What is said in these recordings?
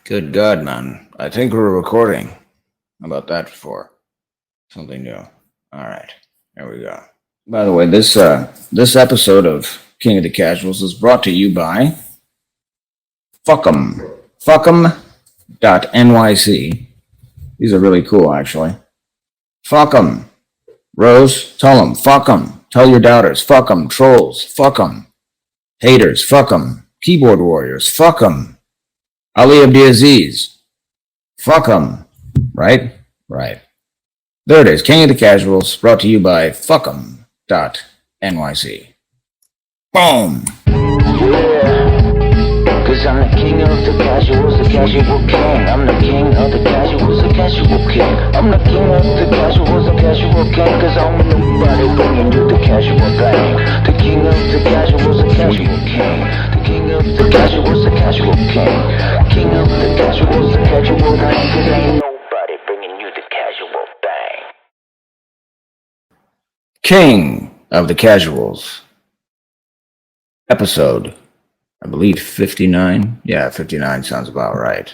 Good God, man. I think we're recording. How about that for something new? All right, there we go. By the way, this episode of King of the Casuals is brought to you by Fuckum. Fuckum.nyc. These are really cool, actually. Fuckum. Rose, tell them. Fuckum. Tell your doubters. Fuckum. Trolls. Fuckum. Haters. Fuckum. Keyboard warriors. Fuckum. Ali Abdiaziz. Fuckum. Right? Right. There it is. King of the Casuals, brought to you by Fuckum.nyc. Boom. Cause I'm the king of the casuals, the casual king. I'm the king of the casuals, the casual king. I'm the king of the casuals, the casual king. Cause I'm nobody bringing you the casual thing. The king of the casuals, the casual king. The king of the casuals, the casual king. King of the casuals, the casual thing. Cause ain't nobody bringing you the casual thing. King of the Casuals. Episode, I believe 59. Yeah, 59 sounds about right.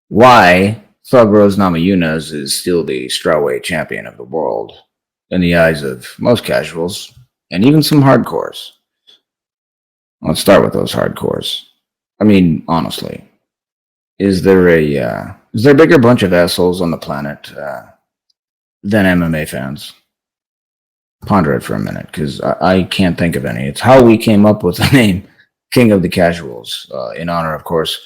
Why Thug Rose Namajunas is still the strawweight champion of the world in the eyes of most casuals and even some hardcores. Let's start with those hardcores. I mean, honestly, is there a bigger bunch of assholes on the planet than MMA fans? Ponder it for a minute, because I can't think of any. It's how we came up with the name King of the Casuals, in honor, of course,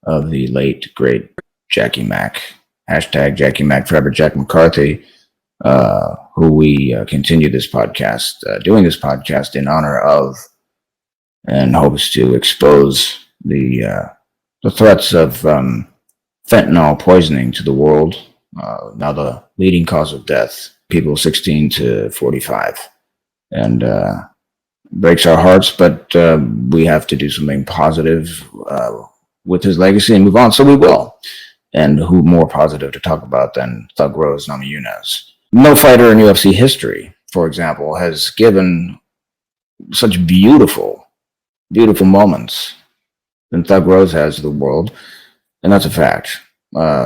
of the late, great Jackie Mack. Hashtag Jackie Mack forever, Jack McCarthy, who we continue this podcast, doing this podcast in honor of, and hopes to expose the threats of fentanyl poisoning to the world, now the leading cause of death, people 16 to 45. And breaks our hearts, but we have to do something positive with his legacy and move on, so we will. And who more positive to talk about than Thug Rose Namajunas? No fighter in UFC history, for example, has given such beautiful moments than Thug Rose has to the world, and that's a fact.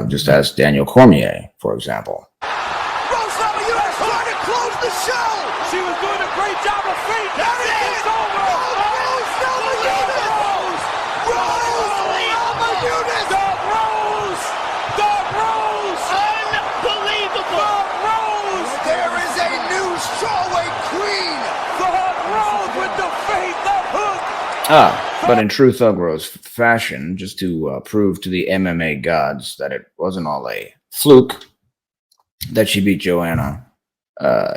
Just ask Daniel Cormier, for example. Rose Namajunas trying to close the show! She was doing a great job of feet! That's it! It's over! Rose Namajunas! Rose Namajunas! Dog Rose! Dog Rose! Unbelievable! Dog Rose! There is a new strawweight queen! Dog Rose with the feet, the hook! But in true Thug Rose fashion, just to prove to the MMA gods that it wasn't all a fluke, that she beat Joanna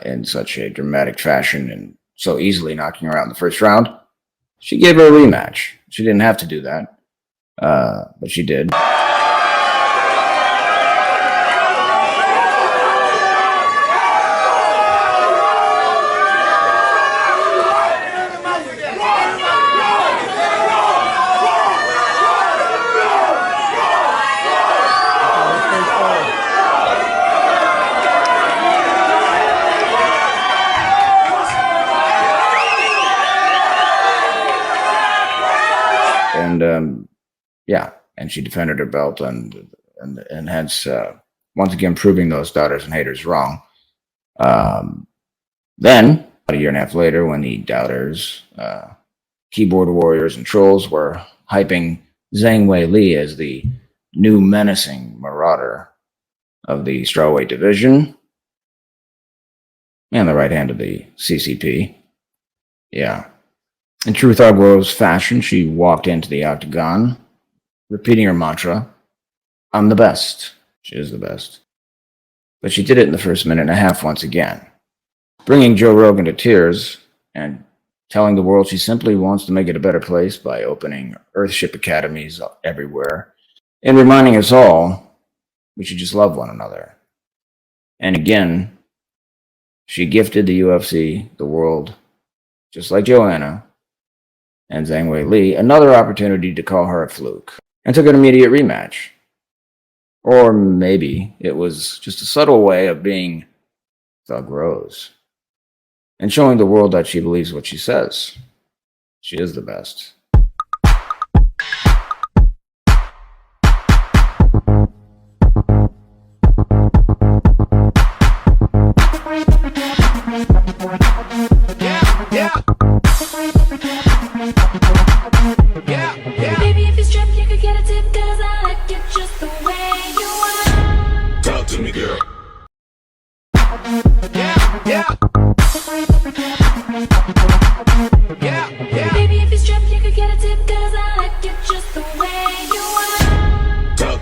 in such a dramatic fashion and so easily knocking her out in the first round, she gave her a rematch. She didn't have to do that, but she did. And she defended her belt and hence once again proving those doubters and haters wrong. Then, about a year and a half later, when the doubters, keyboard warriors, and trolls were hyping Zhang Weili as the new menacing marauder of the strawweight division and the right hand of the CCP, yeah. In true Thug Rose fashion, she walked into the octagon, repeating her mantra, "I'm the best." She is the best. But she did it in the first minute and a half once again, bringing Joe Rogan to tears and telling the world she simply wants to make it a better place by opening Earthship academies everywhere and reminding us all we should just love one another. And again, she gifted the UFC, the world, just like Joanna and Zhang Weili, another opportunity to call her a fluke, and took an immediate rematch. Or maybe it was just a subtle way of being Thug Rose and showing the world that she believes what she says. She is the best.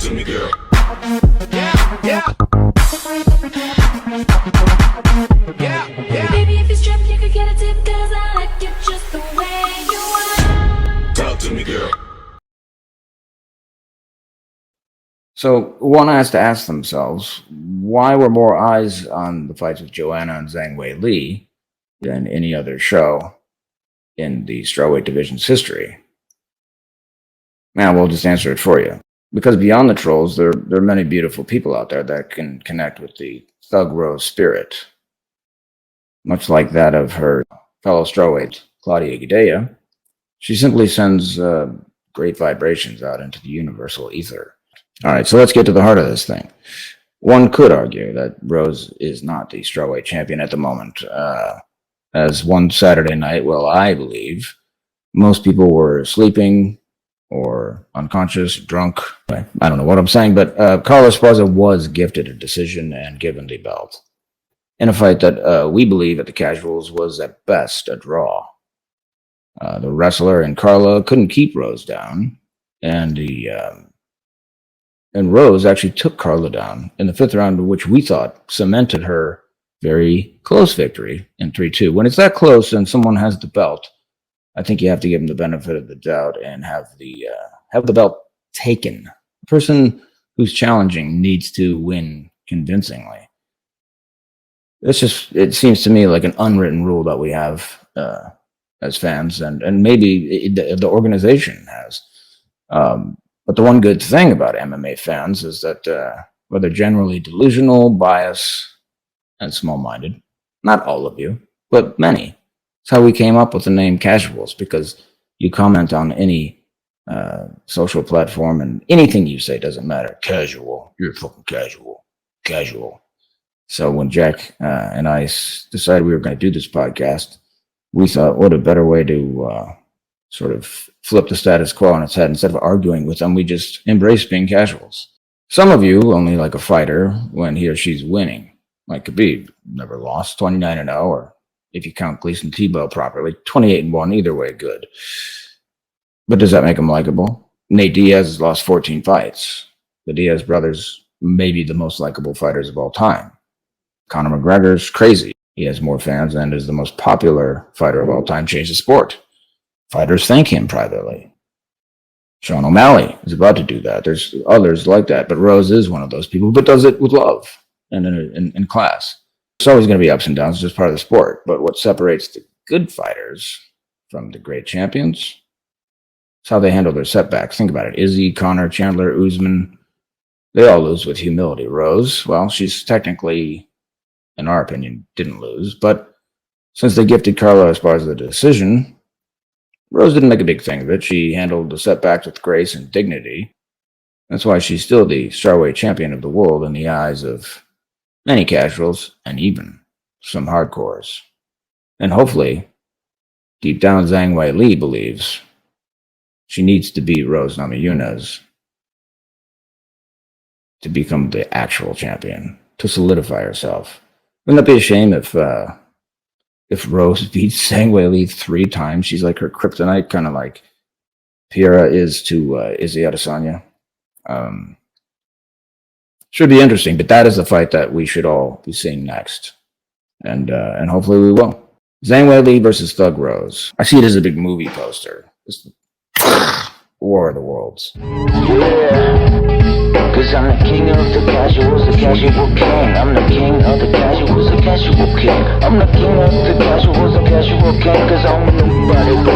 to me, girl. Yeah, yeah. Yeah. Baby, if you strip, you could get a tip, cause I like you just the way you are. Talk to me, girl. So one has to ask themselves, why were more eyes on the fights with Joanna and Zhang Weili than any other show in the strawweight division's history? Now, we'll just answer it for you. Because beyond the trolls, there are many beautiful people out there that can connect with the Thug Rose spirit. Much like that of her fellow strawweight, Claudia Gadelha, she simply sends great vibrations out into the universal ether. All right, so let's get to the heart of this thing. One could argue that Rose is not the strawweight champion at the moment. As one Saturday night, well, I believe, most people were sleeping or unconscious, drunk. I don't know what I'm saying, but Carla Esparza was gifted a decision and given the belt in a fight that we believe at the Casuals was at best a draw. The wrestler and Carla couldn't keep Rose down, and Rose actually took Carla down in the fifth round, which we thought cemented her very close victory in 3-2. When it's that close and someone has the belt, I think you have to give them the benefit of the doubt and have the belt taken. The person who's challenging needs to win convincingly. It seems to me like an unwritten rule that we have as fans, and maybe the organization has. But the one good thing about MMA fans is that whether generally delusional, biased, and small-minded, not all of you, but many. It's how we came up with the name Casuals, because you comment on any social platform and anything you say doesn't matter. Casual. You're fucking casual. Casual. So when Jack and I decided we were going to do this podcast, we thought, what a better way to sort of flip the status quo on its head. Instead of arguing with them, we just embrace being casuals. Some of you only like a fighter when he or she's winning, like Khabib, never lost, 29-0, or if you count Gleason Tebow properly, 28-1, either way, good. But does that make him likable? Nate Diaz has lost 14 fights. The Diaz brothers may be the most likable fighters of all time. Conor McGregor's crazy. He has more fans and is the most popular fighter of all time, changed the sport. Fighters thank him privately. Sean O'Malley is about to do that. There's others like that, but Rose is one of those people, but does it with love and in class. There's always going to be ups and downs, it's just part of the sport. But what separates the good fighters from the great champions is how they handle their setbacks. Think about it. Izzy, Conor, Chandler, Usman, they all lose with humility. Rose, well, she's technically, in our opinion, didn't lose, but since they gifted Carla Esparza the decision, Rose didn't make a big thing of it. She handled the setbacks with grace and dignity. That's why she's still the strawweight champion of the world in the eyes of many casuals and even some hardcores. And hopefully, deep down, Zhang Weili believes she needs to beat Rose Namajunas to become the actual champion, to solidify herself. Wouldn't that be a shame if Rose beats Zhang Weili 3 times? She's like her kryptonite, kind of like Piera is to Izzy Adesanya. Should be interesting, but that is the fight that we should all be seeing next, and hopefully we will. Zhang Weili versus Thug Rose. I see it as a big movie poster. It's the War of the Worlds. Yeah, cause I'm the king of the casuals, the casual king. I'm the king of the casuals, the casual king. I'm the king of the casuals, the casual king. Cause I'm nobody but